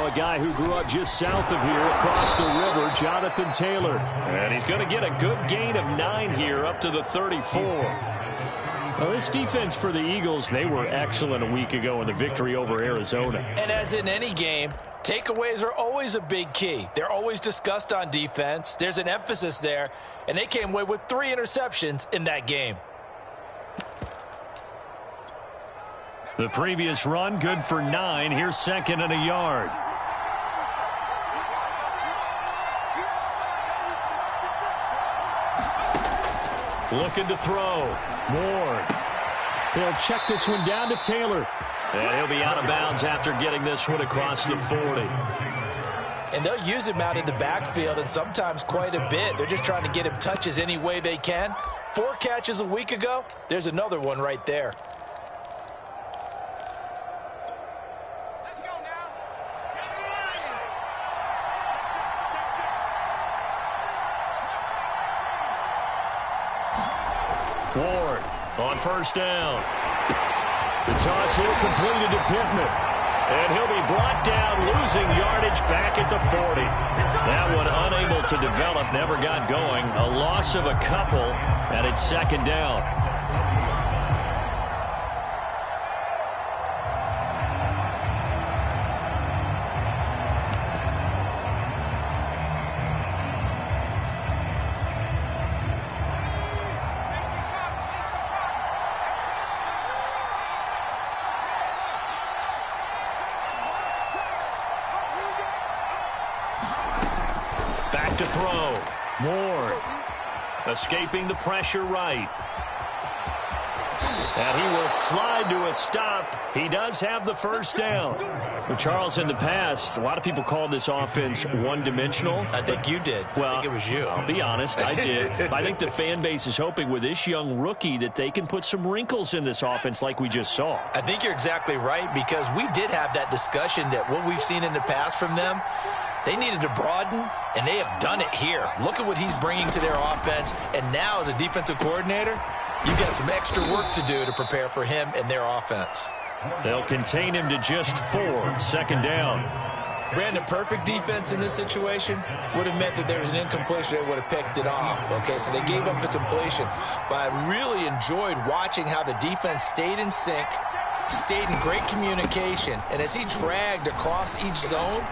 Now a guy who grew up just south of here across the river, Jonathan Taylor. And he's going to get a good gain of 9 here up to the 34. Well, this defense for the Eagles, they were excellent a week ago in the victory over Arizona. And as in any game, takeaways are always a big key. They're always discussed on defense. There's an emphasis there, and they came away with 3 interceptions in that game. The previous run, good for 9. Here's 2nd and a yard. Looking to throw. Ward. They'll check this one down to Taylor. And he'll be out of bounds after getting this one across the 40. And they'll use him out in the backfield, and sometimes quite a bit. They're just trying to get him touches any way they can. 4 catches a week ago. There's another one right there. Ward on 1st down. The toss here completed to Pittman. And he'll be brought down, losing yardage back at the 40. That one unable to develop, never got going. A loss of a couple, and it's 2nd down. Back to throw. Ward. Escaping the pressure right. And he will slide to a stop. He does have the 1st down. Well, Charles, in the past, a lot of people called this offense one-dimensional. I think you did. Well, I think it was you. I'll be honest, I did. I think the fan base is hoping with this young rookie that they can put some wrinkles in this offense like we just saw. I think you're exactly right, because we did have that discussion that what we've seen in the past from them, they needed to broaden, and they have done it here. Look at what he's bringing to their offense, and now as a defensive coordinator, you've got some extra work to do to prepare for him and their offense. They'll contain him to just 4, 2nd down. Brandon, perfect defense in this situation would have meant that there was an incompletion. They would have picked it off. Okay, so they gave up the completion. But I really enjoyed watching how the defense stayed in sync, stayed in great communication, and as he dragged across each zone,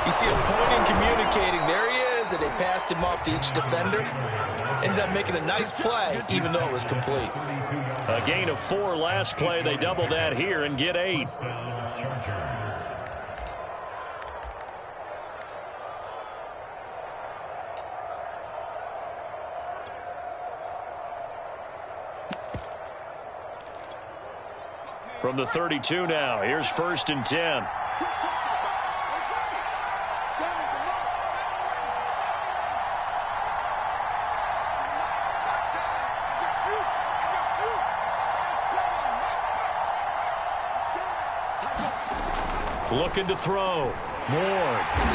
you see him pointing, communicating. There he is, and they passed him off to each defender. Ended up making a nice play, even though it was complete. A gain of 4 last play. They double that here and get 8. From the 32 now, here's 1st and 10. Looking to throw. Ward.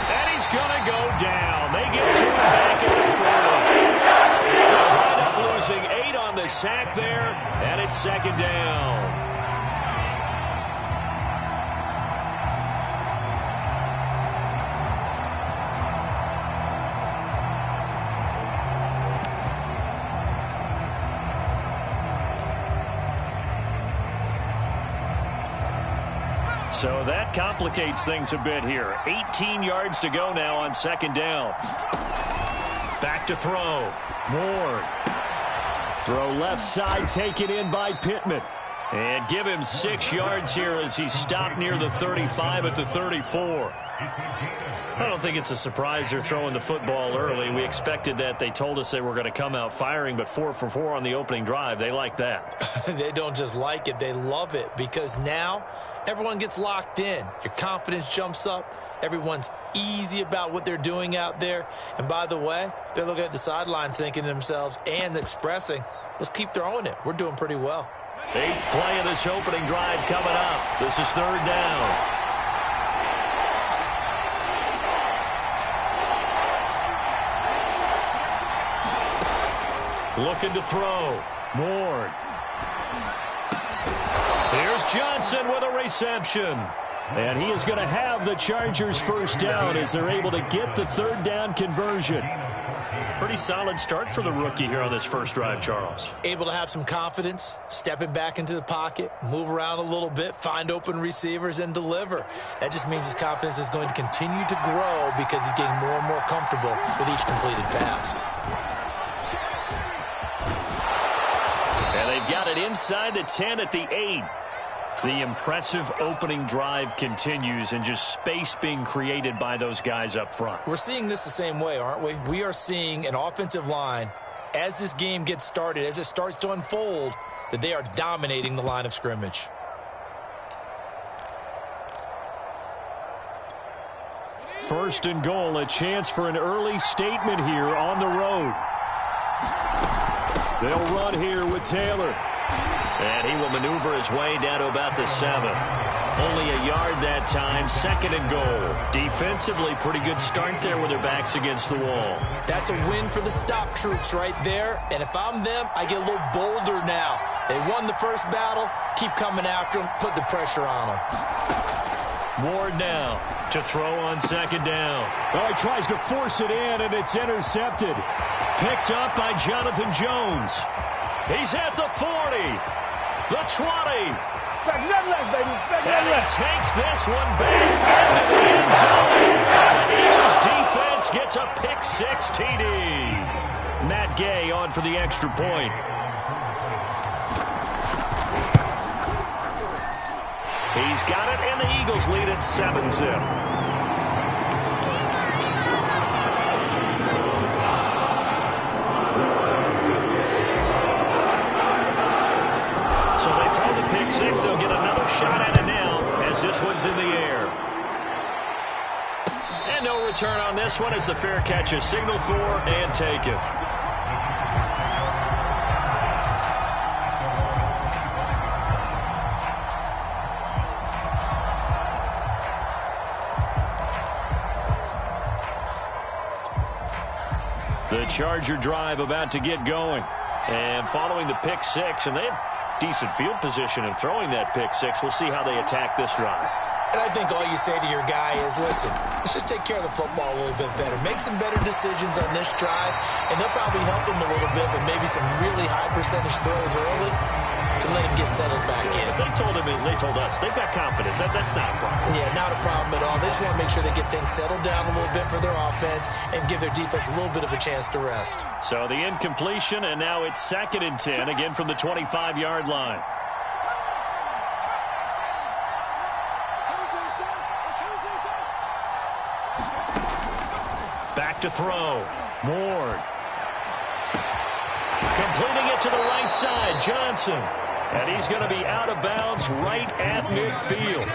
And he's going to go down. They get to him back at the 40. They'll wind up losing 8 on the sack there, and it's 2nd down. So that complicates things a bit here. 18 yards to go now on 2nd down. Back to throw. Ward. Throw left side, taken in by Pittman. And give him 6 yards here as he stopped near the 35 at the 34. I don't think it's a surprise they're throwing the football early. We expected that. They told us they were going to come out firing, but 4 for 4 on the opening drive. They like that. They don't just like it. They love it, because now everyone gets locked in. Your confidence jumps up. Everyone's easy about what they're doing out there. And by the way, they're looking at the sideline thinking to themselves and expressing, let's keep throwing it. We're doing pretty well. 8th play of this opening drive coming up. This is 3rd down. Looking to throw. Ward. Here's Johnson with a reception. And he is going to have the Chargers first down as they're able to get the third down conversion. Pretty solid start for the rookie here on this first drive, Charles. Able to have some confidence, stepping back into the pocket, move around a little bit, find open receivers, and deliver. That just means his confidence is going to continue to grow because he's getting more and more comfortable with each completed pass. And they've got it inside the 10 at the 8. The impressive opening drive continues and just space being created by those guys up front. We're seeing this the same way, aren't we? We are seeing an offensive line, as this game gets started, as it starts to unfold, that they are dominating the line of scrimmage. First and goal, a chance for an early statement here on the road. They'll run here with Taylor. And he will maneuver his way down to about the 7. Only a yard that time, second and goal. Defensively, pretty good start there with their backs against the wall. That's a win for the stop troops right there. And if I'm them, I get a little bolder now. They won the first battle. Keep coming after them. Put the pressure on them. Ward now to throw on second down. Well, he tries to force it in, and it's intercepted. Picked up by Jonathan Jones. He's at the 40. The 20. And he takes this one back into the end zone. The Eagles defense gets a pick-6 TD. Matt Gay on for the extra point. He's got it, and the Eagles lead at 7-zip. Pick-6, they'll get another shot at it now as this one's in the air. And no return on this one as the fair catch is signaled for and taken. The Charger drive about to get going. And following the pick-6, and they have decent field position in throwing that pick-6. We'll see how they attack this drive. And I think all you say to your guy is, listen, let's just take care of the football a little bit better. Make some better decisions on this drive, and they'll probably help him a little bit with maybe some really high percentage throws early to let him get settled back in. They told us they've got confidence. That's not a problem. Yeah, not a problem at all. They just want to make sure they get things settled down a little bit for their offense and give their defense a little bit of a chance to rest. So the incompletion, and now it's 2nd and 10, again from the 25-yard line. Back to throw. Ward. Completing it to the right side, Johnson. And he's going to be out of bounds right at midfield.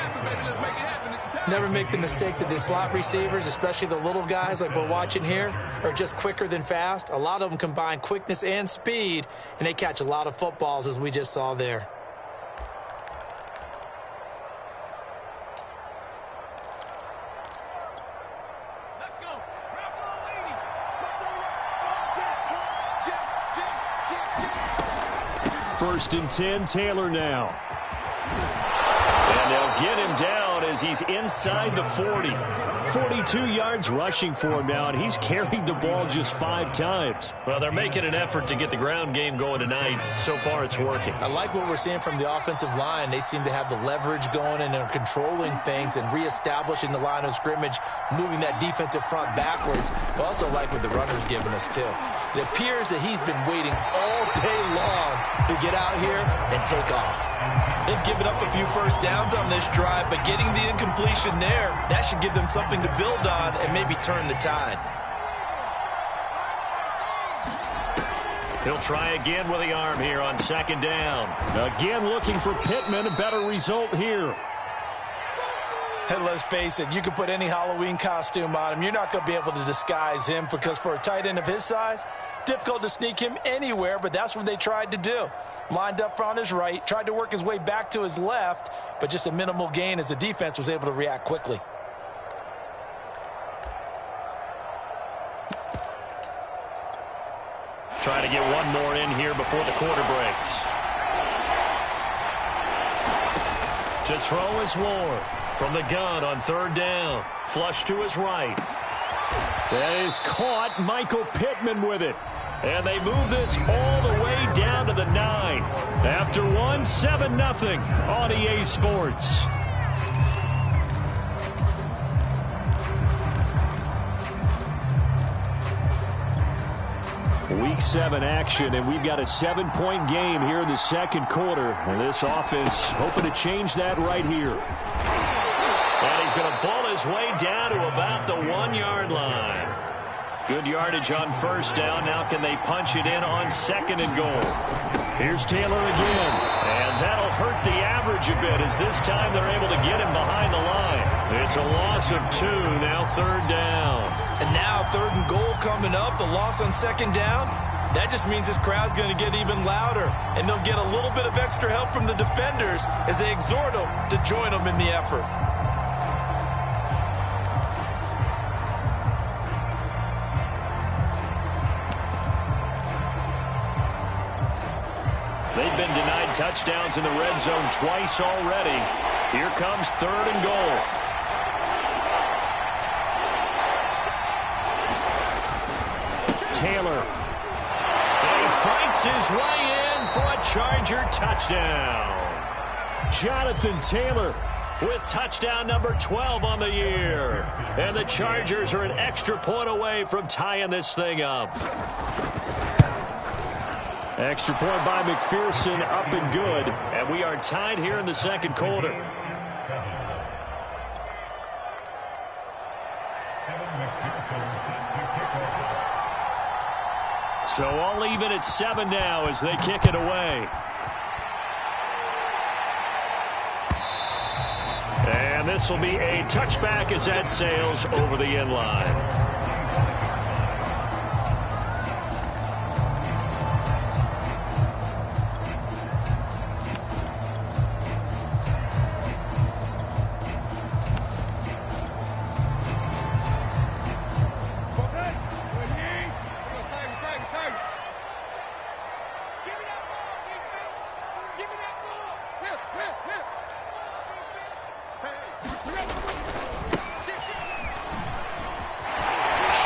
Never make the mistake that the slot receivers, especially the little guys like we're watching here, are just quicker than fast. A lot of them combine quickness and speed, and they catch a lot of footballs, as we just saw there. First and 10, Taylor now. And they'll get him down as he's inside the 40. 42 yards rushing for him now, and he's carried the ball just 5 times. Well, they're making an effort to get the ground game going tonight. So far, it's working. I like what we're seeing from the offensive line. They seem to have the leverage going and are controlling things and reestablishing the line of scrimmage, moving that defensive front backwards. But also like what the runner's giving us, too. It appears that he's been waiting all day long to get out here and take off. They've given up a few first downs on this drive, but getting the incompletion there, that should give them something to build on and maybe turn the tide. He'll try again with the arm here on 2nd down. Again looking for Pittman, a better result here. And let's face it, you can put any Halloween costume on him. You're not going to be able to disguise him because for a tight end of his size, difficult to sneak him anywhere, but that's what they tried to do. Lined up on his right, tried to work his way back to his left, but just a minimal gain as the defense was able to react quickly. Trying to get one more in here before the quarter breaks. To throw is Ward from the gun on third down. Flush to his right. That is caught. Michael Pittman with it. And they move this all the way down to the 9. After one, 7-0 on EA Sports. Week 7 action, and we've got a 7-point game here in the second quarter. And this offense hoping to change that right here. And he's going to ball his way down to about the 1-yard line. Good yardage on first down. Now can they punch it in on second and goal? Here's Taylor again. And that'll hurt the average a bit as this time they're able to get him behind the line. It's a loss of 2, now third down. And now third and goal coming up, the loss on second down. That just means this crowd's going to get even louder. And they'll get a little bit of extra help from the defenders as they exhort them to join them in the effort. They've been denied touchdowns in the red zone twice already. Here comes third and goal. Taylor. And he fights his way in for a Charger touchdown. Jonathan Taylor with touchdown number 12 on the year. And the Chargers are an extra point away from tying this thing up. Extra point by McPherson, up and good. And we are tied here in the second quarter. So all even at 7 now as they kick it away. And this will be a touchback as that sails over the end line.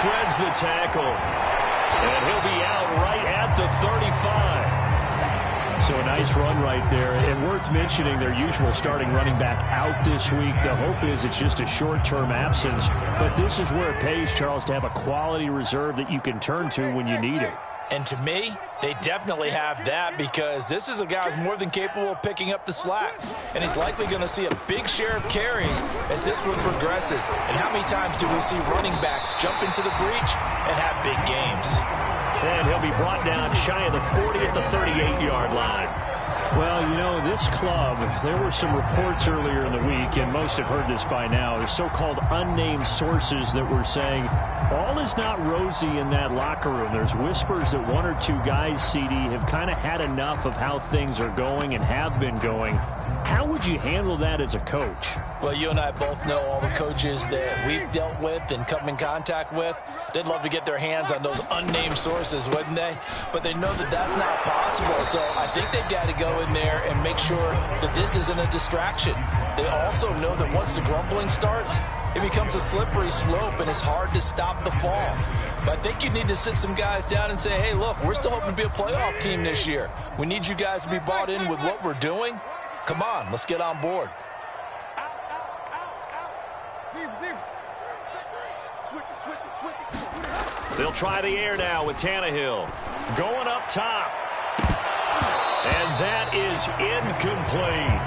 Shreds the tackle. And he'll be out right at the 35. So a nice run right there. And worth mentioning their usual starting running back out this week. The hope is it's just a short-term absence. But this is where it pays, Charles, to have a quality reserve that you can turn to when you need it. And to me, they definitely have that because this is a guy who's more than capable of picking up the slack. And he's likely going to see a big share of carries as this one progresses. And how many times do we see running backs jump into the breach and have big games? And he'll be brought down shy of the 40 at the 38-yard line. Well, you know, this club, there were some reports earlier in the week, and most have heard this by now, the so-called unnamed sources that were saying all is not rosy in that locker room. There's whispers that one or two guys, CD, have kind of had enough of how things are going and have been going. How would you handle that as a coach? Well, you and I both know all the coaches that we've dealt with and come in contact with. They'd love to get their hands on those unnamed sources, wouldn't they? But they know that that's not possible. So I think they've got to go in there and make sure that this isn't a distraction. They also know that once the grumbling starts, it becomes a slippery slope and it's hard to stop the fall. But I think you need to sit some guys down and say, hey, look, we're still hoping to be a playoff team this year. We need you guys to be bought in with what we're doing. Come on, let's get on board. They'll try the air now with Tannehill. Going up top. And that is incomplete.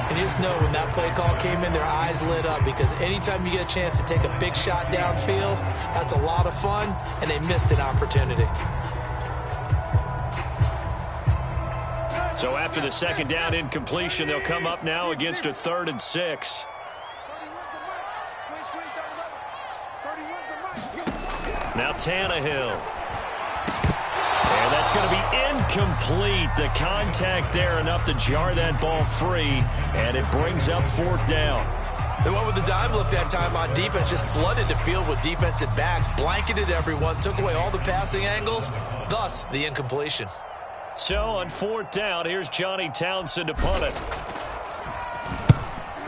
And you just know when that play call came in, their eyes lit up because anytime you get a chance to take a big shot downfield, that's a lot of fun, and they missed an opportunity. So after the second down incompletion, they'll come up now against a 3rd and 6. Now Tannehill. And that's going to be incomplete. The contact there enough to jar that ball free, and it brings up 4th down. They went with the dime look that time on defense, just flooded the field with defensive backs, blanketed everyone, took away all the passing angles, thus the incompletion. So on 4th down, here's Johnny Townsend to punt it.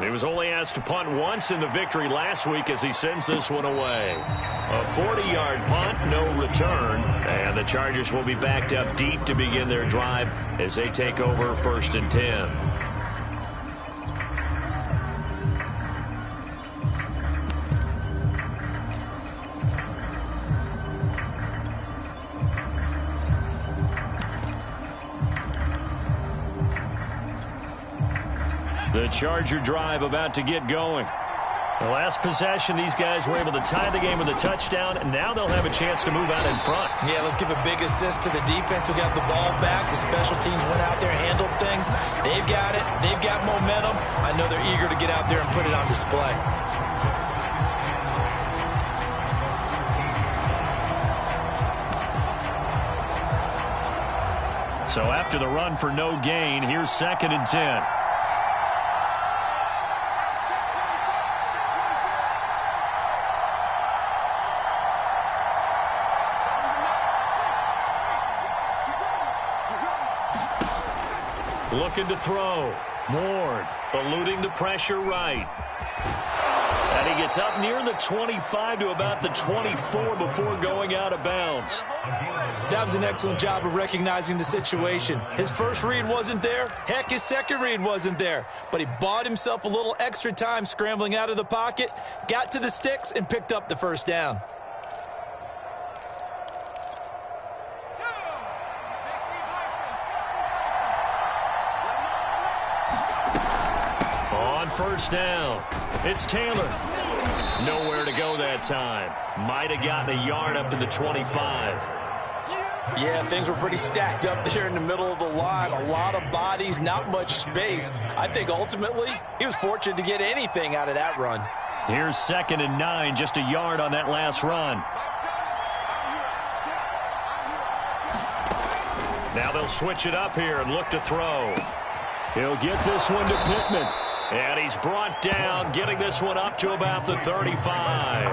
He was only asked to punt once in the victory last week as he sends this one away. A 40-yard punt, no return. And the Chargers will be backed up deep to begin their drive as they take over 1st and 10. The Charger drive about to get going. The last possession, these guys were able to tie the game with a touchdown, and now they'll have a chance to move out in front. Yeah, let's give a big assist to the defense who got the ball back. The special teams went out there, handled things. They've got it. They've got momentum. I know they're eager to get out there and put it on display. So after the run for no gain, here's 2nd and 10. Looking to throw. Ward eluding the pressure right. And he gets up near the 25 to about the 24 before going out of bounds. That was an excellent job of recognizing the situation. His first read wasn't there. Heck, his second read wasn't there. But he bought himself a little extra time scrambling out of the pocket, got to the sticks, and picked up the first down. On 1st down, it's Taylor. Nowhere to go that time. Might have gotten a yard up to the 25. Yeah, things were pretty stacked up there in the middle of the line. A lot of bodies, not much space. I think ultimately he was fortunate to get anything out of that run. Here's 2nd and 9, just a yard on that last run. Now they'll switch it up here and look to throw. He'll get this one to Pittman. And he's brought down, getting this one up to about the 35.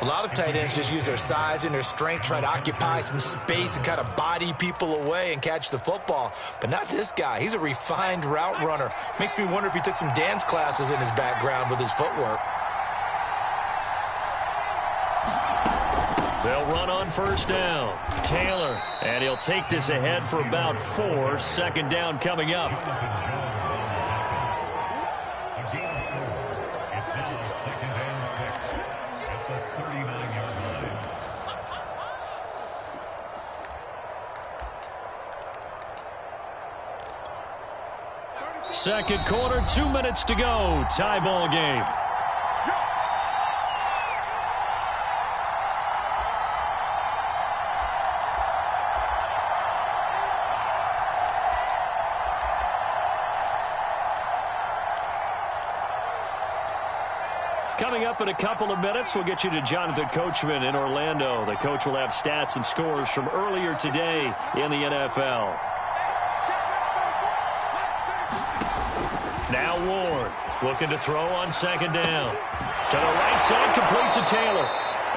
A lot of tight ends just use their size and their strength, try to occupy some space and kind of body people away and catch the football. But not this guy. He's a refined route runner. Makes me wonder if he took some dance classes in his background with his footwork. They'll run on 1st down. Taylor, and he'll take this ahead for about 4. 2nd down coming up. Second quarter, 2 minutes to go. Tie ball game. Coming up in a couple of minutes, we'll get you to Jonathan Coachman in Orlando. The coach will have stats and scores from earlier today in the NFL. Now Ward looking to throw on 2nd down. To the right side, complete to Taylor.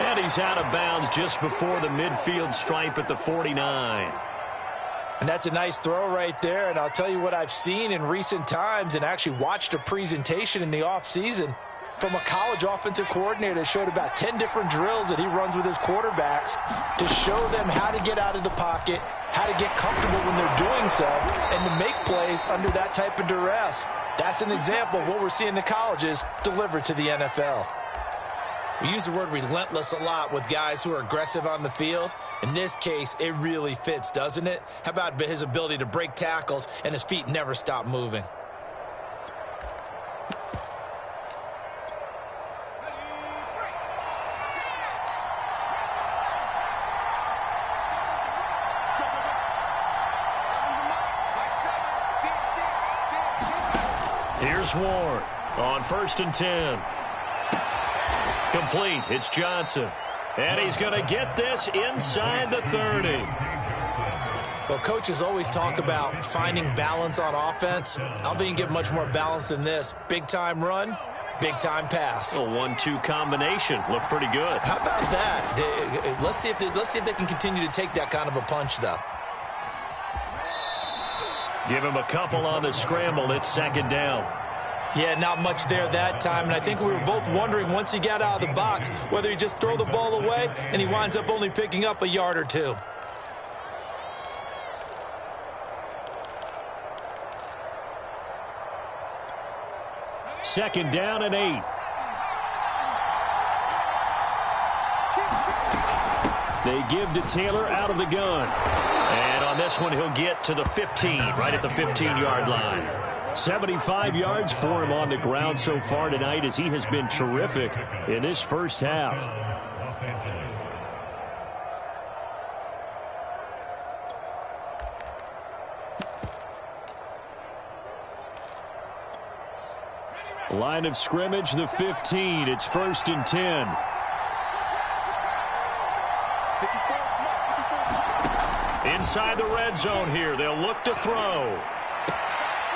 And he's out of bounds just before the midfield stripe at the 49. And that's a nice throw right there. And I'll tell you what I've seen in recent times and actually watched a presentation in the offseason from a college offensive coordinator that showed about 10 different drills that he runs with his quarterbacks to show them how to get out of the pocket, how to get comfortable when they're doing so, and to make plays under that type of duress. That's an example of what we're seeing in colleges delivered to the NFL. We use the word relentless a lot with guys who are aggressive on the field. In this case, it really fits, doesn't it? How about his ability to break tackles and his feet never stop moving? Here's Ward on 1st and 10. Complete. It's Johnson. And he's going to get this inside the 30. Well, coaches always talk about finding balance on offense. I don't think you can get much more balance than this. Big-time run, big-time pass. A 1-2 combination. Looked pretty good. How about that? Let's see if they can continue to take that kind of a punch, though. Give him a couple on the scramble. It's 2nd down. Yeah, not much there that time, and I think we were both wondering once he got out of the box whether he'd just throw the ball away, and he winds up only picking up a yard or two. Second down and 8. They give to Taylor out of the gun. And on this one, he'll get to the 15, right at the 15-yard line. 75 yards for him on the ground so far tonight as he has been terrific in this first half. Line of scrimmage, the 15. It's 1st and 10. Inside the red zone here. They'll look to throw.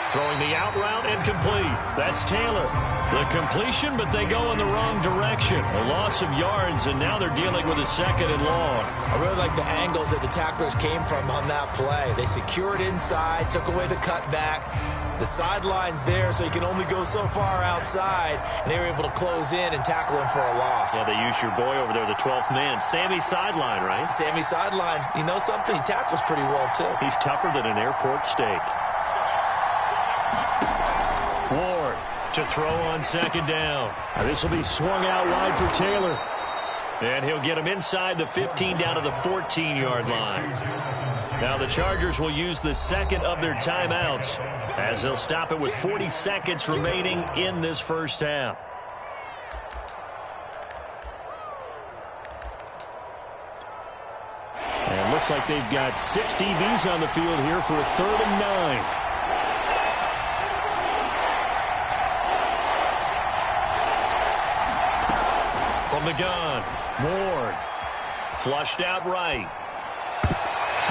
Throwing the out route and complete. That's Taylor. The completion, but they go in the wrong direction. A loss of yards, and now they're dealing with a 2nd and long. I really like the angles that the tacklers came from on that play. They secured inside, took away the cutback. The sideline's there, so you can only go so far outside, and they were able to close in and tackle him for a loss. Yeah, they used your boy over there, the 12th man. Sammy sideline, right? Sammy sideline. You know something? He tackles pretty well, too. He's tougher than an airport steak. Ward to throw on 2nd down. This will be swung out wide for Taylor. And he'll get him inside the 15 down to the 14-yard line. Now the Chargers will use the 2nd of their timeouts as they'll stop it with 40 seconds remaining in this first half. And looks like they've got 6 DBs on the field here for a 3rd and 9. From the gun, Ward. Flushed out right.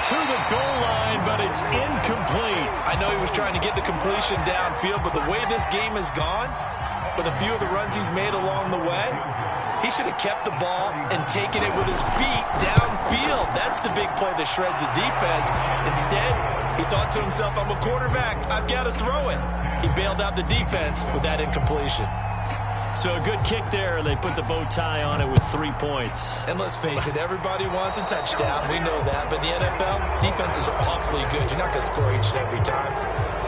To the goal line, but it's incomplete. I know he was trying to get the completion downfield, but the way this game has gone, with a few of the runs he's made along the way, he should have kept the ball and taken it with his feet downfield. That's the big play that shreds the defense. Instead, he thought to himself, I'm a quarterback, I've got to throw it. He bailed out the defense with that incompletion. So a good kick there. They put the bow tie on it with 3 points. And let's face it, everybody wants a touchdown. We know that. But in the NFL, defenses are awfully good. You're not going to score each and every time.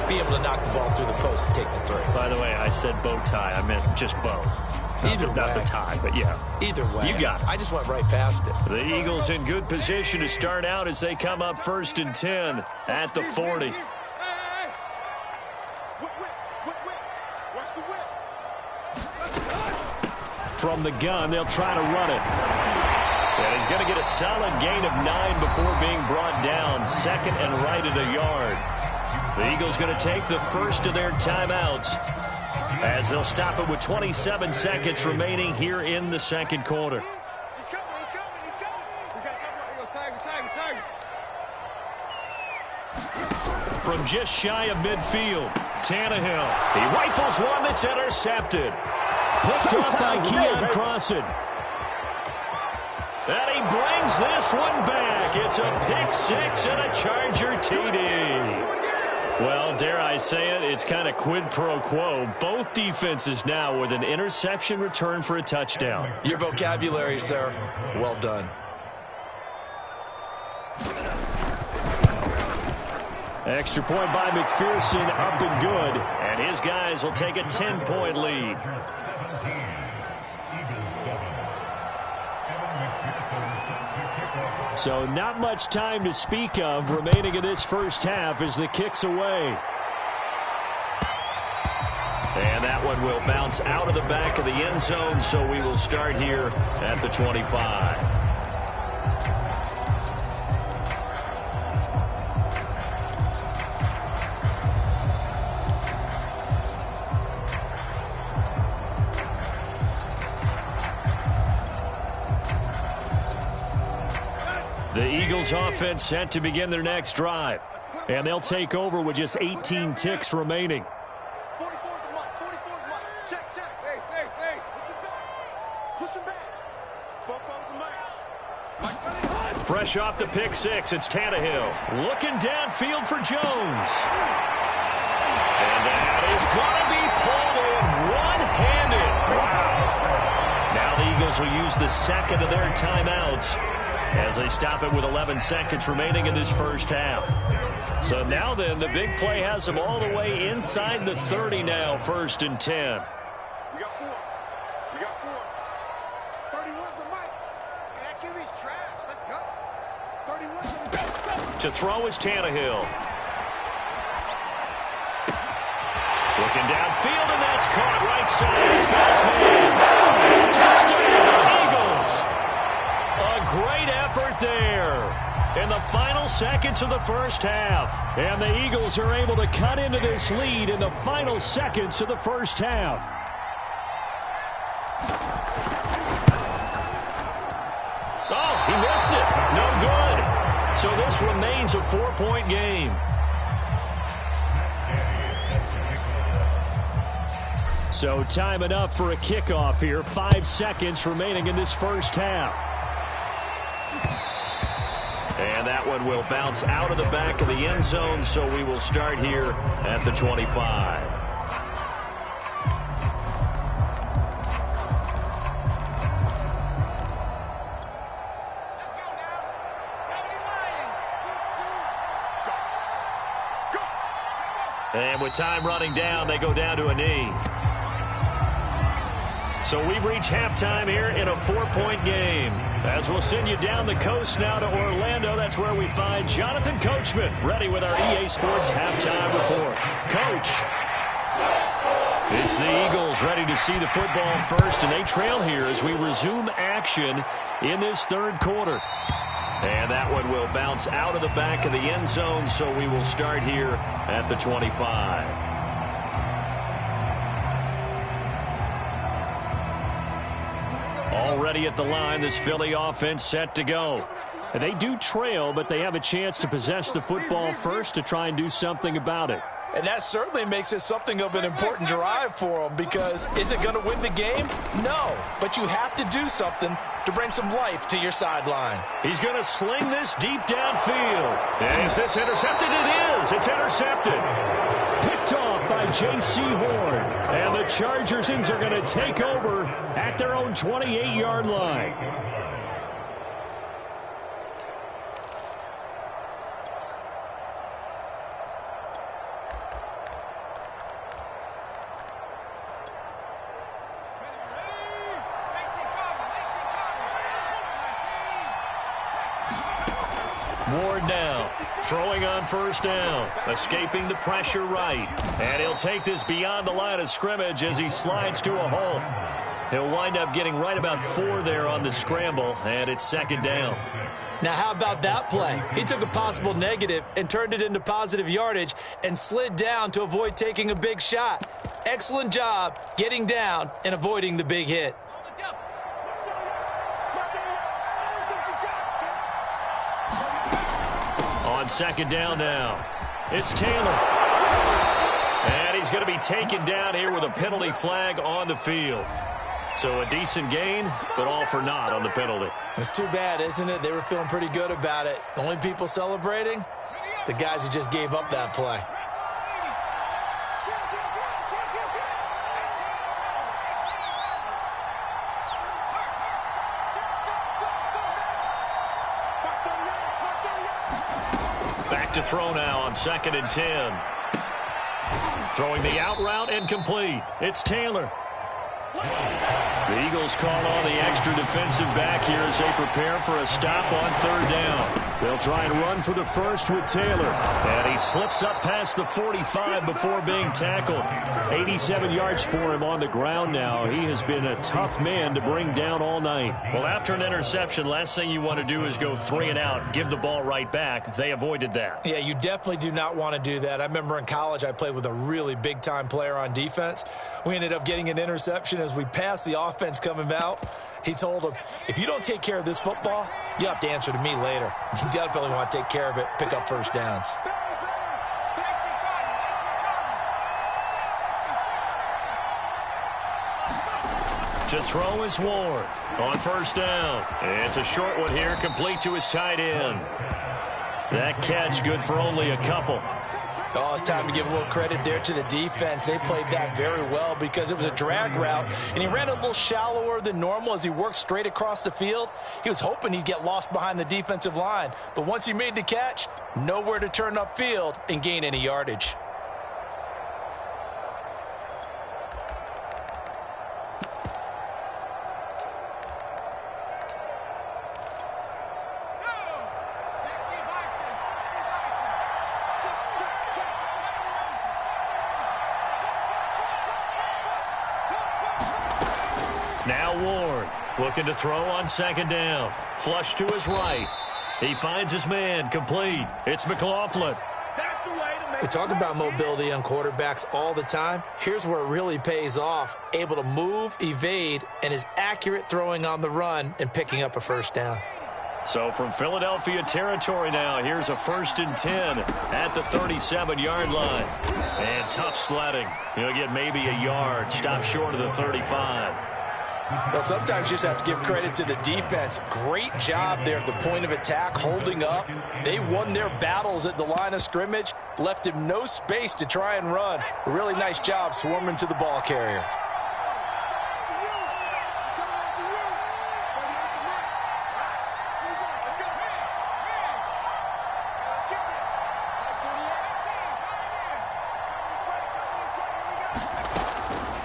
Be able to knock the ball through the post and take the 3. By the way, I said bow tie. I meant just bow. Either way. Not the tie, but yeah. Either way. You got it. I just went right past it. The Eagles in good position to start out as they come up 1st and 10 at the 40. From the gun, they'll try to run it. And he's going to get a solid gain of 9 before being brought down. 2nd and right at a yard. The Eagles going to take the first of their timeouts as they'll stop it with 27 seconds remaining here in the 2nd quarter. From just shy of midfield, Tannehill. He rifles one that's intercepted. Picked off by Keon Crossan. And he brings this one back. It's a pick 6 and a Charger TD. Well, dare I say it, it's kind of quid pro quo. Both defenses now with an interception return for a touchdown. Your vocabulary, sir. Well done. Extra point by McPherson, up and good. And his guys will take a 10-point lead. So not much time to speak of remaining in this first half as the kick's away. And that one will bounce out of the back of the end zone, so we will start here at the 25. The Eagles offense set to begin their next drive. And they'll take over with just 18 ticks remaining. Fresh off the pick 6, it's Tannehill. Looking downfield for Jones. And that is going to be pulled in. Eagles will use the second of their timeouts as they stop it with 11 seconds remaining in this first half. So now then, the big play has them all the way inside the 30 now, 1st and 10. We got 4. We got 4. 31's the mic. And that QB's trash. Let's go. 31's the mic. To throw is Tannehill. Looking downfield, and that's caught right side. He's got his man. Touchdown, Eagles. A great effort there in the final seconds of the first half. And the Eagles are able to cut into this lead in the final seconds of the first half. Oh, he missed it. No good. So this remains a 4-point game. So time enough for a kickoff here. 5 seconds remaining in this first half. And that one will bounce out of the back of the end zone, so we will start here at the 25. And with time running down, they go down to a knee. So we've reached halftime here in a 4-point game. As we'll send you down the coast now to Orlando, that's where we find Jonathan Coachman, ready with our EA Sports halftime report. Coach. It's the Eagles ready to see the football first, and they trail here as we resume action in this third quarter. And that one will bounce out of the back of the end zone, so we will start here at the 25. Already at the line, this Philly offense set to go. And they do trail, but they have a chance to possess the football first to try and do something about it. And that certainly makes it something of an important drive for them, because is it going to win the game? No, but you have to do something to bring some life to your sideline. He's going to sling this deep downfield. And is this intercepted? It is. It's intercepted. Picked off by J.C. Horn. And the Chargers are going to take over at their own 28-yard line. Ward now, throwing on first down, escaping the pressure right. And he'll take this beyond the line of scrimmage as he slides to a halt. He'll wind up getting right about 4 there on the scramble, and it's 2nd down. Now, how about that play? He took a possible negative and turned it into positive yardage and slid down to avoid taking a big shot. Excellent job getting down and avoiding the big hit. On 2nd down now, it's Taylor. And he's going to be taken down here with a penalty flag on the field. So a decent gain, but all for naught on the penalty. It's too bad, isn't it? They were feeling pretty good about it. The only people celebrating, the guys who just gave up that play. Back to throw now on 2nd and 10. Throwing the out route incomplete. It's Taylor. The Eagles call on the extra defensive back here as they prepare for a stop on 3rd down. They'll try and run for the first with Taylor. And he slips up past the 45 before being tackled. 87 yards for him on the ground now. He has been a tough man to bring down all night. Well, after an interception, last thing you want to do is go 3 and out, give the ball right back. They avoided that. Yeah, you definitely do not want to do that. I remember in college I played with a really big-time player on defense. We ended up getting an interception as we passed the offense coming out. He told him, if you don't take care of this football, you have to answer to me later. You definitely want to take care of it, pick up first downs. To throw is Ward on 1st down. It's a short one here, complete to his tight end. That catch good for only a couple. Oh, it's time to give a little credit there to the defense. They played that very well because it was a drag route, and he ran a little shallower than normal as he worked straight across the field. He was hoping he'd get lost behind the defensive line, but once he made the catch, nowhere to turn upfield and gain any yardage. Now Ward looking to throw on second down. Flush to his right. He finds his man complete. It's McLaughlin. We talk about mobility on quarterbacks all the time. Here's where it really pays off. Able to move, evade, and is accurate throwing on the run and picking up a first down. So from Philadelphia territory now, here's a 1st and 10 at the 37-yard line. And tough sledding. He'll get maybe a yard. Stop short of the 35. Well, sometimes you just have to give credit to the defense. Great job there at the point of attack, holding up. They won their battles at the line of scrimmage, left him no space to try and run. A really nice job swarming to the ball carrier.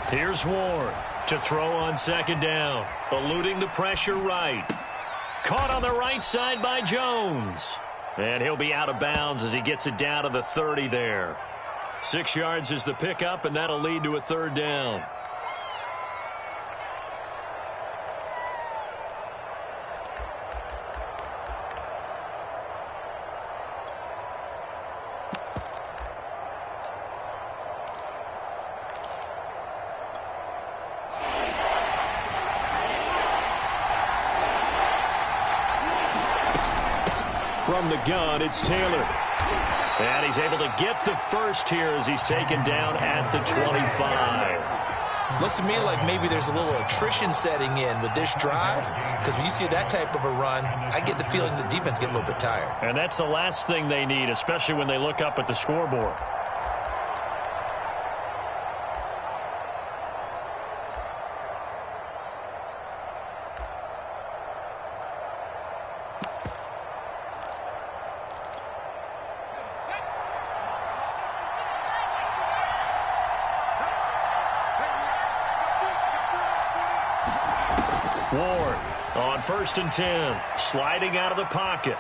Here's Ward to throw on second down, eluding the pressure right. Caught on the right side by Jones. And he'll be out of bounds as he gets it down to the 30 there. 6 yards is the pickup, and that'll lead to a 3rd down. From the gun, it's Taylor. And he's able to get the first here as he's taken down at the 25. Looks to me like maybe there's a little attrition setting in with this drive, because when you see that type of a run, I get the feeling the defense get a little bit tired. And that's the last thing they need, especially when they look up at the scoreboard. Ward on 1st and 10, sliding out of the pocket.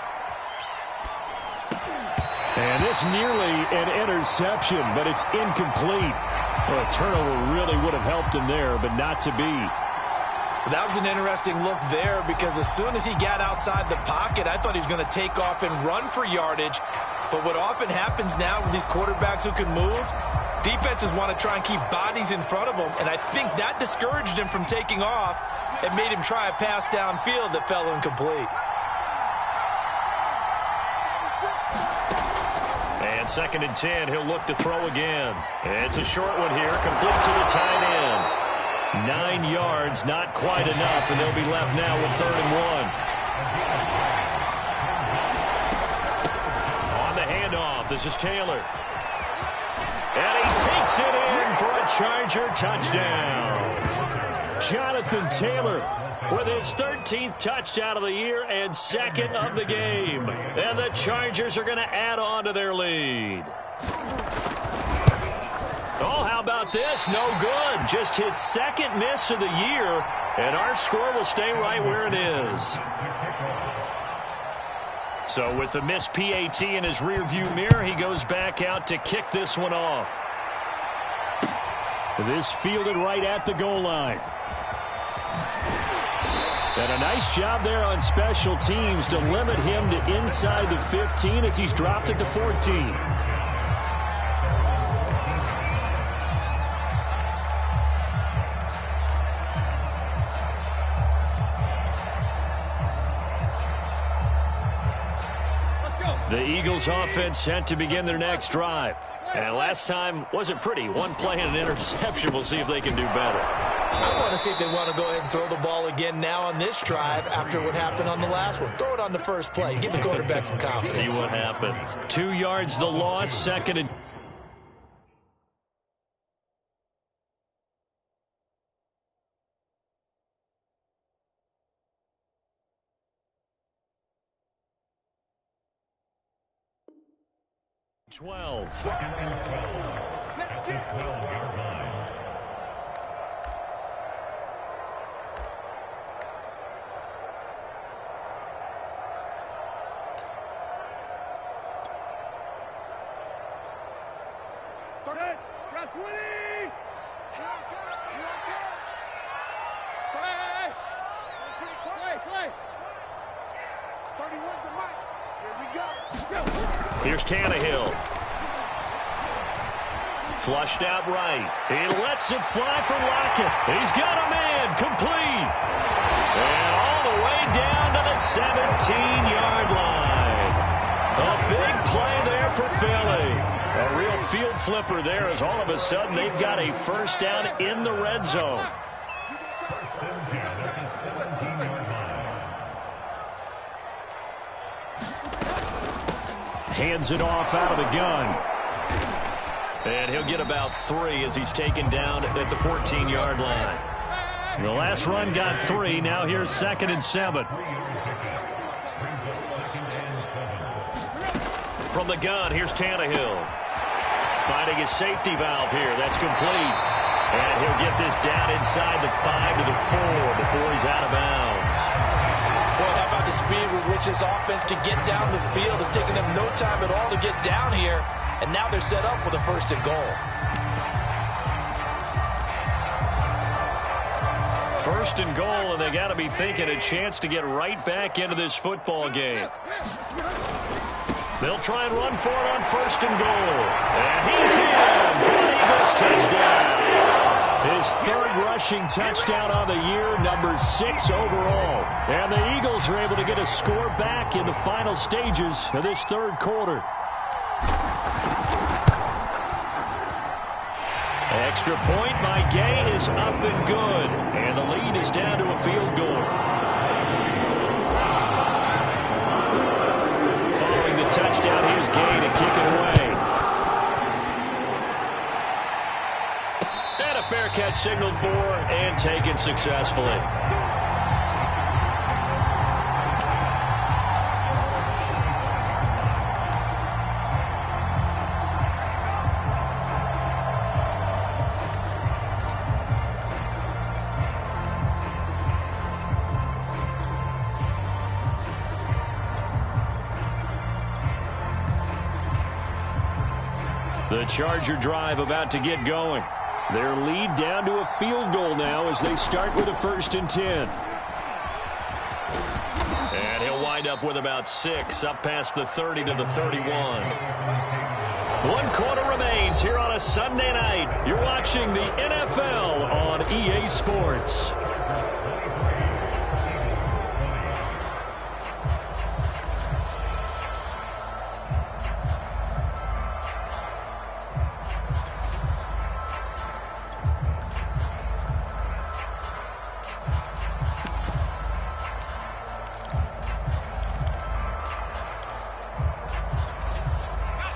And this nearly an interception, but it's incomplete. Well, a turnover really would have helped him there, but not to be. That was an interesting look there because as soon as he got outside the pocket, I thought he was going to take off and run for yardage. But what often happens now with these quarterbacks who can move, defenses want to try and keep bodies in front of them, and I think that discouraged him from taking off and made him try a pass downfield that fell incomplete. And 2nd and 10, he'll look to throw again. It's a short one here, complete to the tight end. 9 yards, not quite enough, and they'll be left now with 3rd and 1. On the handoff, this is Taylor. And he takes it in for a Charger touchdown. Jonathan Taylor with his 13th touchdown of the year and 2nd of the game. And the Chargers are going to add on to their lead. Oh, how about this? No good. Just his 2nd miss of the year. And our score will stay right where it is. So with the missed PAT in his rearview mirror, he goes back out to kick this one off. This fielded right at the goal line. And a nice job there on special teams to limit him to inside the 15 as he's dropped it to 14. The Eagles offense set to begin their next drive. And last time wasn't pretty. One play and an interception. We'll see if they can do better. I want to see if they want to go ahead and throw the ball again now on this drive after what happened on the last one. Throw it on the first play. Give the quarterback some confidence. See what happens. 2 yards the loss. 2nd and 12. Let's get it. 12-yard line. Here's Tannehill. Flushed out right. He lets it fly for Lockett. He's got a man. Complete. And all the way down to the 17-yard line. A big play there for Philly. A real field flipper there as all of a sudden they've got a first down in the red zone. Hands it off out of the gun. And he'll get about 3 as he's taken down at the 14-yard line. The last run got 3. Now here's 2nd and 7. From the gun, here's Tannehill. Finding his safety valve here. That's complete. And he'll get this down inside the 5 to the 4 before he's out of bounds. Boy, how about the speed with which this offense can get down the field? It's taken them no time at all to get down here, and now they're set up with a 1st and goal. 1st and goal, and they got to be thinking a chance to get right back into this football game. They'll try and run for it on 1st and goal. And he's in for an Eagles touchdown. His 3rd rushing touchdown on the year, number 6 overall. And the Eagles are able to get a score back in the final stages of this 3rd quarter. Extra point by Gay is up and good. And the lead is down to a field goal. Following the touchdown, here's Gay to kick it away. And a fair catch signaled for and taken successfully. The Charger drive about to get going. Their lead down to a field goal now as they start with a 1st and 10. And he'll wind up with about 6 up past the 30 to the 31. 1 quarter remains here on a Sunday night. You're watching the NFL on EA Sports.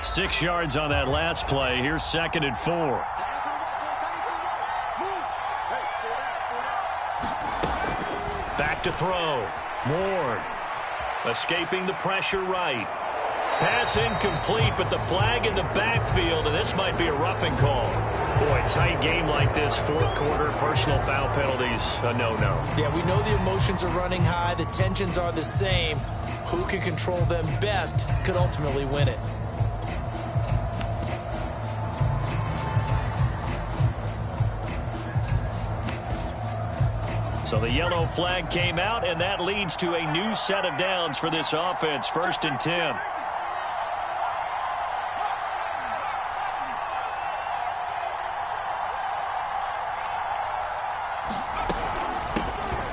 Six yards on that last play. Here's 2nd and 4. Back to throw. Moore escaping the pressure right. Pass incomplete, but the flag in the backfield, and this might be a roughing call. Boy, tight game like this, 4th quarter, personal foul penalties, a no-no. Yeah, we know the emotions are running high. The tensions are the same. Who can control them best could ultimately win it. So the yellow flag came out, and that leads to a new set of downs for this offense. 1st and 10.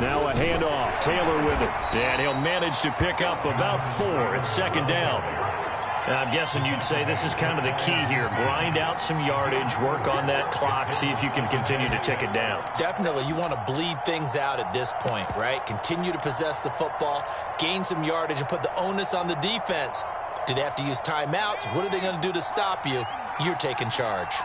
Now a handoff. Taylor with it. And he'll manage to pick up about 4. It's 2nd down. I'm guessing you'd say this is kind of the key here. Grind out some yardage, work on that clock, see if you can continue to tick it down. Definitely. You want to bleed things out at this point, right? Continue to possess the football, gain some yardage, and put the onus on the defense. Do they have to use timeouts? What are they going to do to stop you? You're taking charge.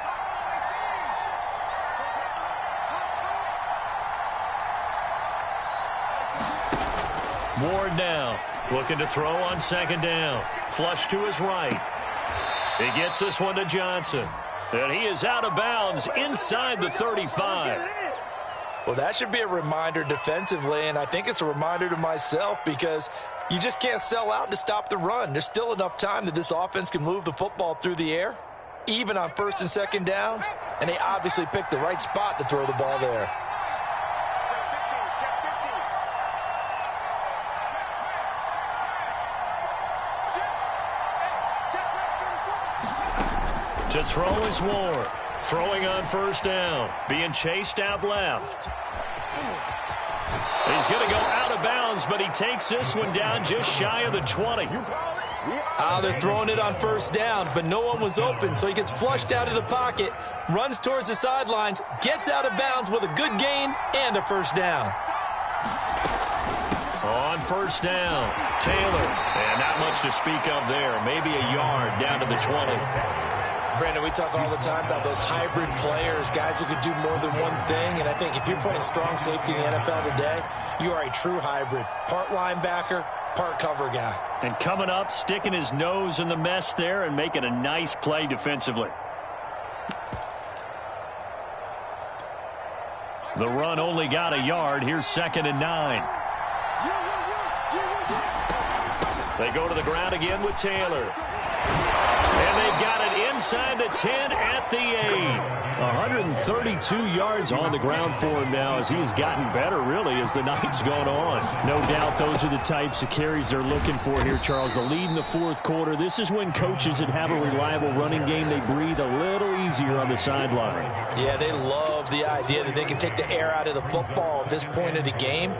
Ward now, looking to throw on 2nd down. Flush to his right. He gets this one to Johnson. And he is out of bounds inside the 35. Well, that should be a reminder defensively, and I think it's a reminder to myself because you just can't sell out to stop the run. There's still enough time that this offense can move the football through the air, even on first and second downs, and they obviously picked the right spot to throw the ball there. To throw is Ward. Throwing on first down. Being chased out left. He's going to go out of bounds, but he takes this one down just shy of the 20. They're throwing it on first down, but no one was open, so he gets flushed out of the pocket, runs towards the sidelines, gets out of bounds with a good gain and a first down. On first down, Taylor. And not much to speak of there. Maybe a yard down to the 20. Brandon, we talk all the time about those hybrid players, guys who could do more than one thing, and I think if you're playing strong safety in the NFL today, you are a true hybrid. Part linebacker, part cover guy. And coming up, sticking his nose in the mess there and making a nice play defensively. The run only got a yard. Here's 2nd and 9. They go to the ground again with Taylor. And they've got it inside the 10 at the 8. 132 yards on the ground for him now as he's gotten better, really, as the night's gone on. No doubt those are the types of carries they're looking for here, Charles. The lead in the fourth quarter. This is when coaches that have a reliable running game, they breathe a little easier on the sideline. Yeah, they love the idea that they can take the air out of the football at this point of the game.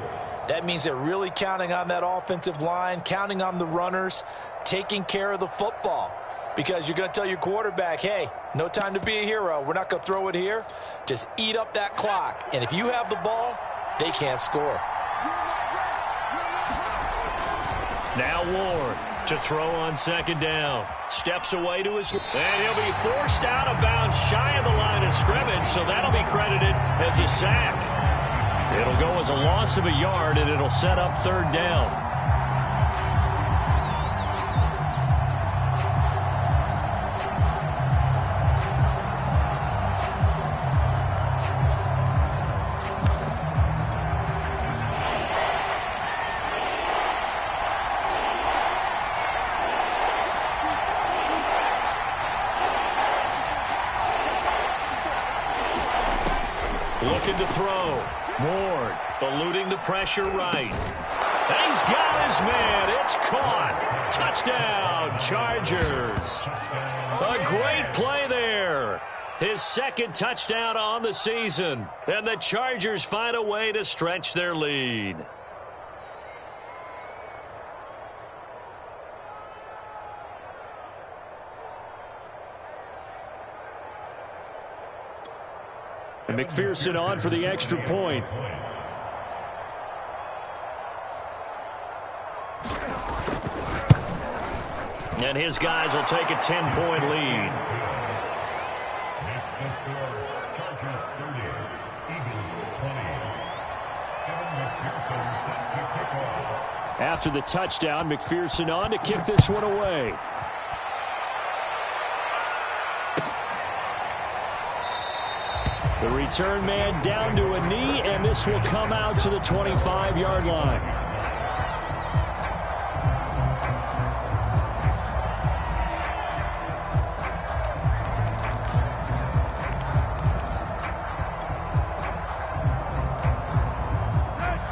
That means they're really counting on that offensive line, counting on the runners, taking care of the football. Because you're going to tell your quarterback, hey, no time to be a hero. We're not going to throw it here. Just eat up that clock. And if you have the ball, they can't score. Now Ward to throw on 2nd down. Steps away to his... And he'll be forced out of bounds shy of the line of scrimmage, so that'll be credited as a sack. It'll go as a loss of a yard, and it'll set up 3rd down. Looking to throw. Ward eluding the pressure right. He's got his man. It's caught. Touchdown, Chargers. A great play there. His 2nd touchdown on the season. And the Chargers find a way to stretch their lead. And McPherson on for the extra point. And his guys will take a 10-point lead. After the touchdown, McPherson on to kick this one away. The return man down to a knee, and this will come out to the 25-yard line.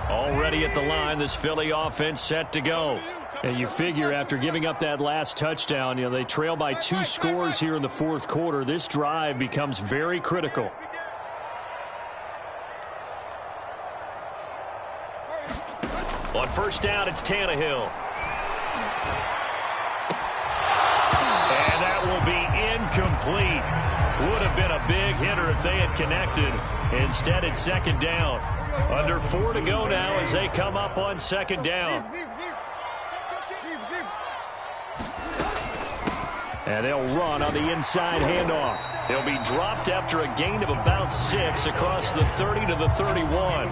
Already at the line, this Philly offense set to go. And you figure after giving up that last touchdown, they trail by 2 scores here in the fourth quarter. This drive becomes very critical. On first down, it's Tannehill. And that will be incomplete. Would have been a big hitter if they had connected. Instead, it's 2nd down. Under 4 to go now as they come up on 2nd down. And they'll run on the inside handoff. They'll be dropped after a gain of about 6 across the 30 to the 31.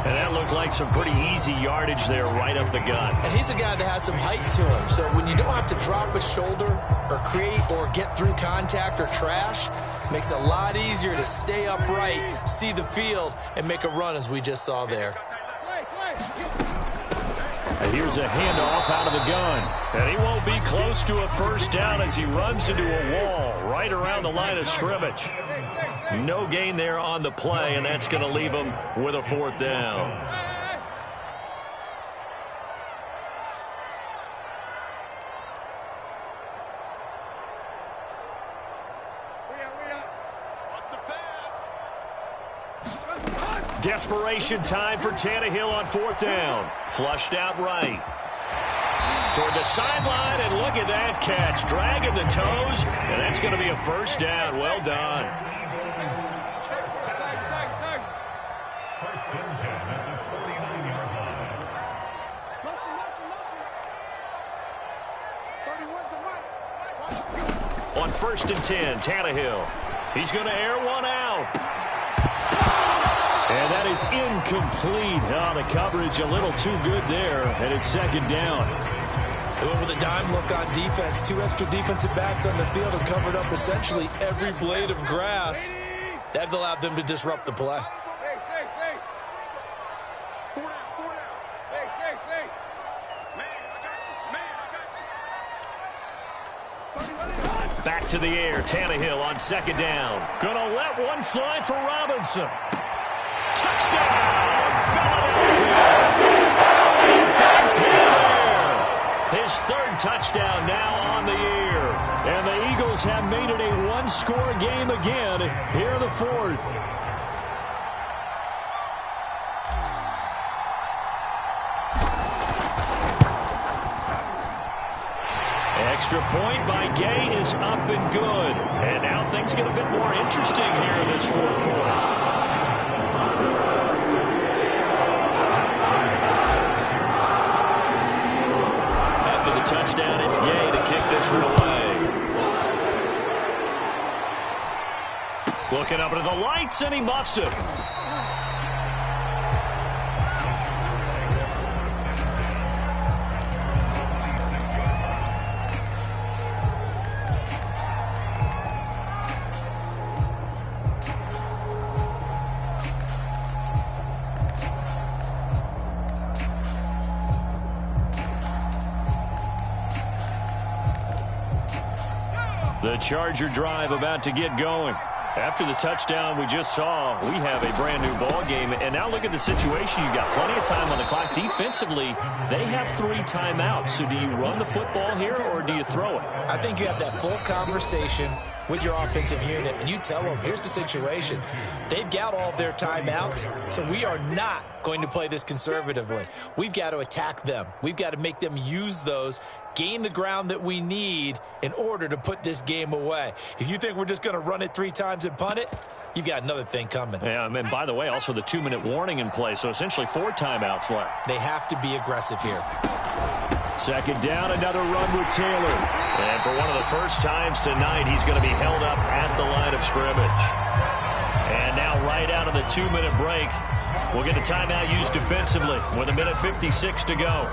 And that looked like some pretty easy yardage there right up the gut. And he's a guy that has some height to him. So when you don't have to drop a shoulder or create or get through contact or trash, makes it a lot easier to stay upright, see the field, and make a run as we just saw there. And here's a handoff out of the gun. And he won't be close to a first down as he runs into a wall right around the line of scrimmage. No gain there on the play, and that's going to leave him with a fourth down. Desperation time for Tannehill on fourth down. Flushed out right. Toward the sideline, and look at that catch. Dragging the toes, and that's going to be a first down. Well done. On 1st and 10, Tannehill. He's going to air one out. And that is incomplete. Oh, the coverage a little too good there, and it's second down. They went with a dime look on defense. 2 extra defensive backs on the field have covered up essentially every blade of grass. That allowed them to disrupt the play. Back to the air, Tannehill on second down. Gonna let one fly for Robinson. Touchdown, Philadelphia! His third touchdown now on the year. And the Eagles have made it a one-score game again here in the fourth. Extra point by Gay is up and good. And now things get a bit more interesting here in this fourth quarter. After the touchdown, it's Gay to kick this one away. Looking up into the lights, and he muffs it. The Charger drive about to get going. After the touchdown we just saw, we have a brand new ball game. And now look at the situation. You've got plenty of time on the clock. Defensively, they have 3 timeouts. So do you run the football here or do you throw it? I think you have that full conversation with your offensive unit, and you tell them, here's the situation. They've got all their timeouts, so we are not going to play this conservatively. We've got to attack them. We've got to make them use those, gain the ground that we need in order to put this game away. If you think we're just going to run it 3 times and punt it, you've got another thing coming. Yeah, and by the way, also the 2-minute warning in play, so essentially 4 timeouts left. They have to be aggressive here. Second down, another run with Taylor. And for one of the first times tonight, he's going to be held up at the line of scrimmage. And now right out of the 2-minute break, we'll get a timeout used defensively with 1:56 to go.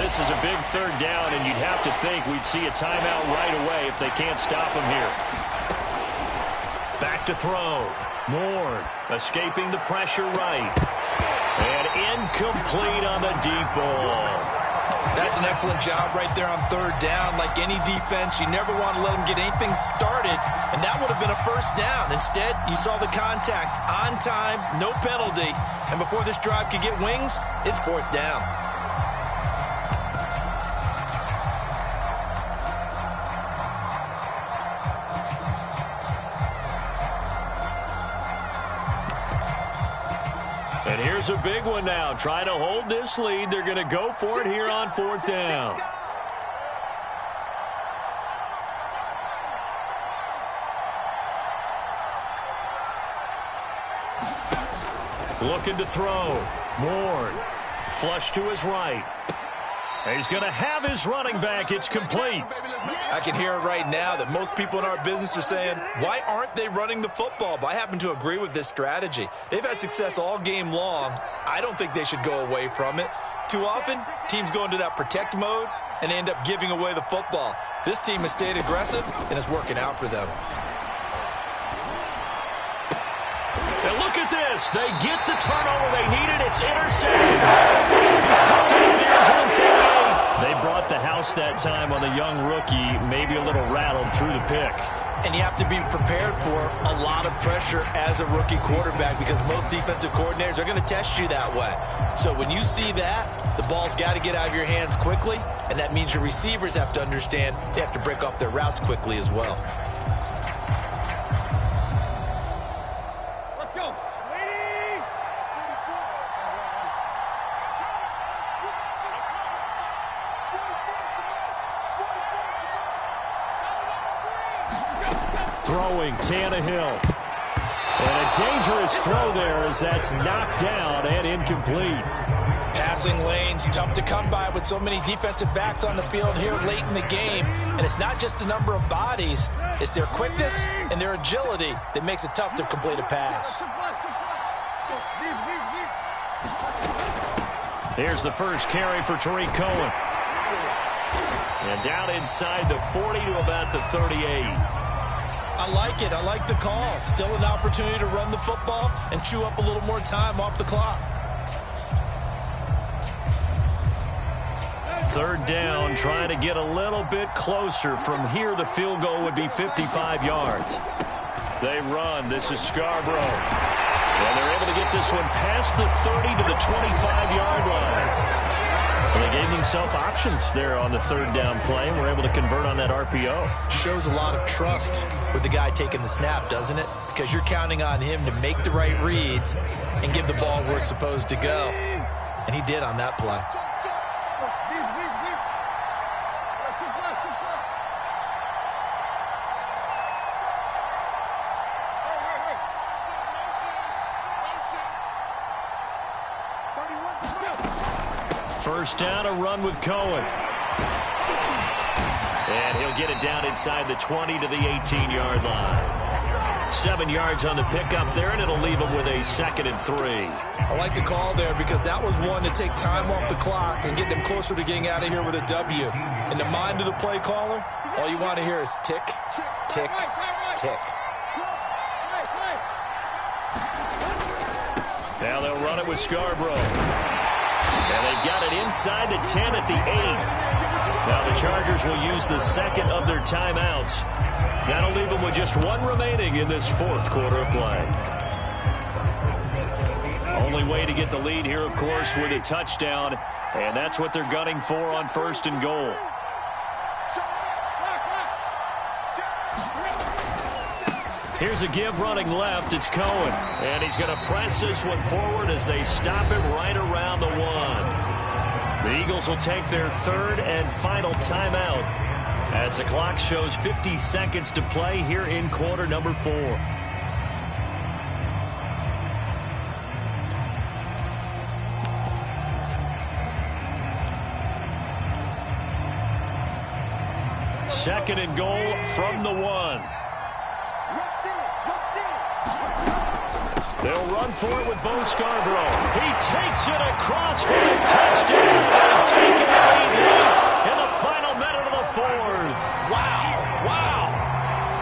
This is a big third down, and you'd have to think we'd see a timeout right away if they can't stop him here. Back to throw. Moore escaping the pressure right. And incomplete on the deep ball. That's an excellent job right there on third down. Like any defense, you never want to let them get anything started, and that would have been a first down. Instead, you saw the contact on time, no penalty, and before this drive could get wings, it's fourth down. And here's a big one now. Trying to hold this lead. They're going to go for it here on fourth down. Looking to throw. Ward. Flush to his right. And he's going to have his running back. It's complete. I can hear it right now that most people in our business are saying, why aren't they running the football? But I happen to agree with this strategy. They've had success all game long. I don't think they should go away from it. Too often, teams go into that protect mode and end up giving away the football. This team has stayed aggressive, and it's working out for them. And look at this. They get the turnover they needed. It's intercepted. He's put it near his own 48. They brought the house that time on the young rookie, maybe a little rattled through the pick. And you have to be prepared for a lot of pressure as a rookie quarterback because most defensive coordinators are going to test you that way. So when you see that, the ball's got to get out of your hands quickly, and that means your receivers have to understand they have to break off their routes quickly as well. Let's go. Throwing Tannehill. And a dangerous throw there as that's knocked down and incomplete. Passing lanes, tough to come by with so many defensive backs on the field here late in the game. And it's not just the number of bodies, it's their quickness and their agility that makes it tough to complete a pass. Here's the first carry for Tariq Cohen. And down inside the 40 to about the 38. I like it. I like the call. Still an opportunity to run the football and chew up a little more time off the clock. Third down, trying to get a little bit closer. From here, the field goal would be 55 yards. They run. This is Scarborough. And they're able to get this one past the 30 to the 25-yard line. And they gave themselves options there on the third down play, and were able to convert on that RPO. Shows a lot of trust with the guy taking the snap, doesn't it? Because you're counting on him to make the right reads and give the ball where it's supposed to go. And he did on that play. First down, a run with Cohen. And he'll get it down inside the 20 to the 18-yard line. 7 yards on the pickup there, and it'll leave him with a 2nd and 3. I like the call there because that was one to take time off the clock and get them closer to getting out of here with a W. In the mind of the play caller, all you want to hear is tick, tick, tick. Now they'll run it with Scarborough. And they've got it inside the 10 at the 8. Now the Chargers will use the second of their timeouts. That'll leave them with just one remaining in this fourth quarter of play. Only way to get the lead here, of course, with a touchdown. And that's what they're gunning for on 1st and goal. Here's a give running left. It's Cohen. And he's going to press this one forward as they stop him right around the 1. The Eagles will take their third and final timeout as the clock shows 50 seconds to play here in quarter number 4. Second and goal from the 1. They'll run for it with Bo Scarborough. He takes it across for a touchdown. They've taken the lead in the final minute of the 4th. Wow, wow,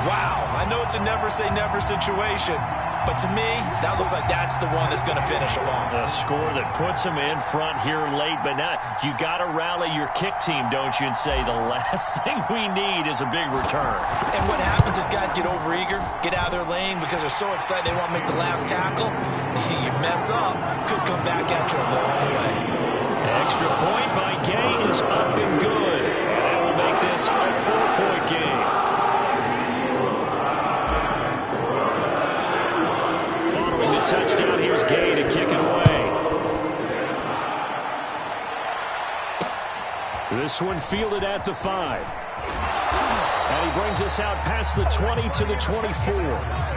wow. I know it's a never-say-never situation, but to me, that looks like that's the one that's going to finish them off. A score that puts them in front here late, but now you got to rally your kick team, don't you, and say the last thing we need is a big return. And what happens is guys get overeager, get out of their lane because they're so excited they want to make the last tackle. You mess up, could come back at you a long way. Extra point by Gay is up and good. And that will make this a 4-point game. Following the touchdown, here's Gay to kick it away. This one fielded at the 5. And he brings us out past the 20 to the 24.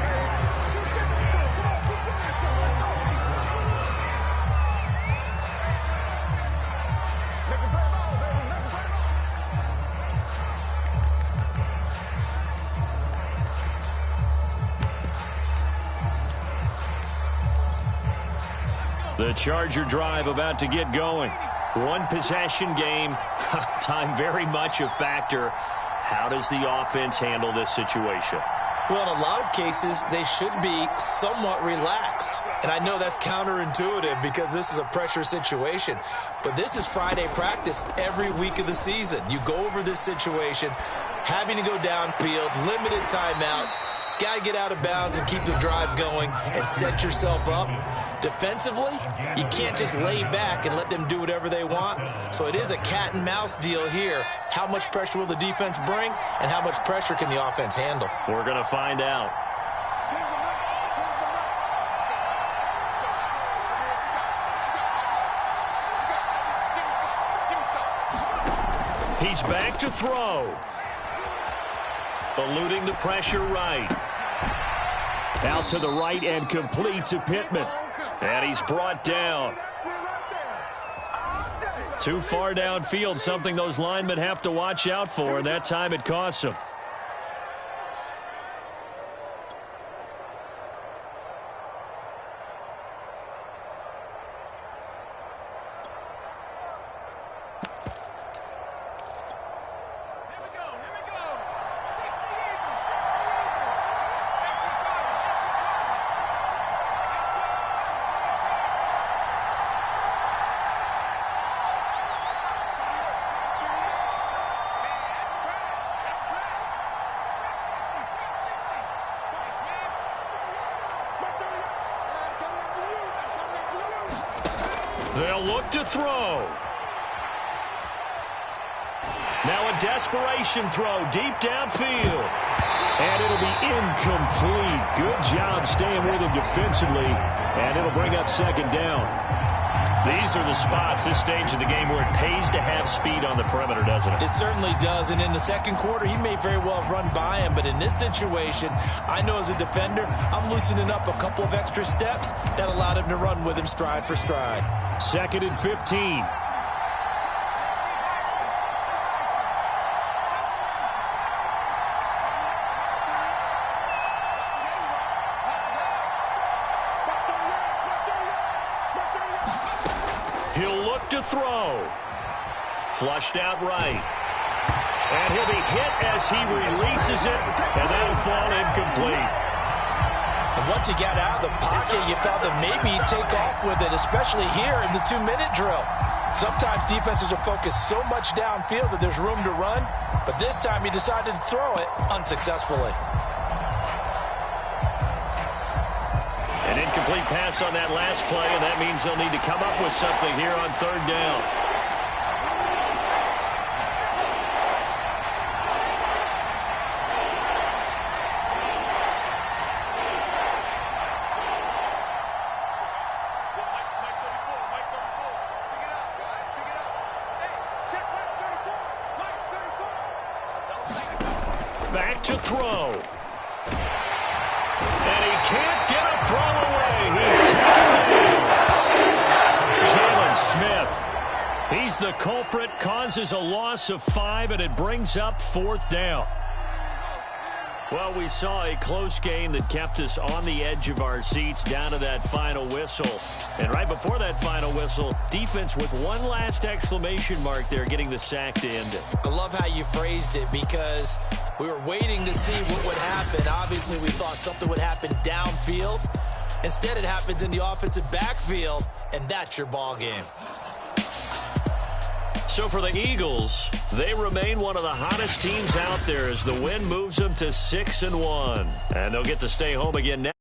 The Charger drive about to get going. One possession game. Time very much a factor. How does the offense handle this situation? Well, in a lot of cases, they should be somewhat relaxed. And I know that's counterintuitive because this is a pressure situation. But this is Friday practice every week of the season. You go over this situation, having to go downfield, limited timeouts, got to get out of bounds and keep the drive going and set yourself up. Defensively, you can't just lay back and let them do whatever they want. So it is a cat and mouse deal here. How much pressure will the defense bring, and how much pressure can the offense handle? We're going to find out. He's back to throw. Eluding the pressure right. Out to the right and complete to Pittman. And he's brought down. Too far downfield, something those linemen have to watch out for, and that time it costs them. They'll look to throw. Now a desperation throw deep downfield. And it'll be incomplete. Good job staying with him defensively. And it'll bring up second down. These are the spots, this stage of the game, where it pays to have speed on the perimeter, doesn't it? It certainly does. And in the second quarter, he may very well have run by him. But in this situation, I know as a defender, I'm loosening up a couple of extra steps that allowed him to run with him stride for stride. 2nd and 15. He'll look to throw. Flushed out right. And he'll be hit as he releases it, and that'll fall incomplete. And once he got out of the pocket, you thought that maybe he'd take off with it, especially here in the 2-minute drill. Sometimes defenses will focus so much downfield that there's room to run, but this time he decided to throw it unsuccessfully. An incomplete pass on that last play, and that means they'll need to come up with something here on 3rd down. Back to throw. And he can't get a throw away. He's taken down. Jalen Smith. He's the culprit, causes a loss of 5, and it brings up 4th down. Well, we saw a close game that kept us on the edge of our seats down to that final whistle. And right before that final whistle, defense with one last exclamation mark there, getting the sack to end it. I love how you phrased it because we were waiting to see what would happen. Obviously, we thought something would happen downfield. Instead, it happens in the offensive backfield, and that's your ball game. So for the Eagles, they remain one of the hottest teams out there as the win moves them to 6-1. And they'll get to stay home again next.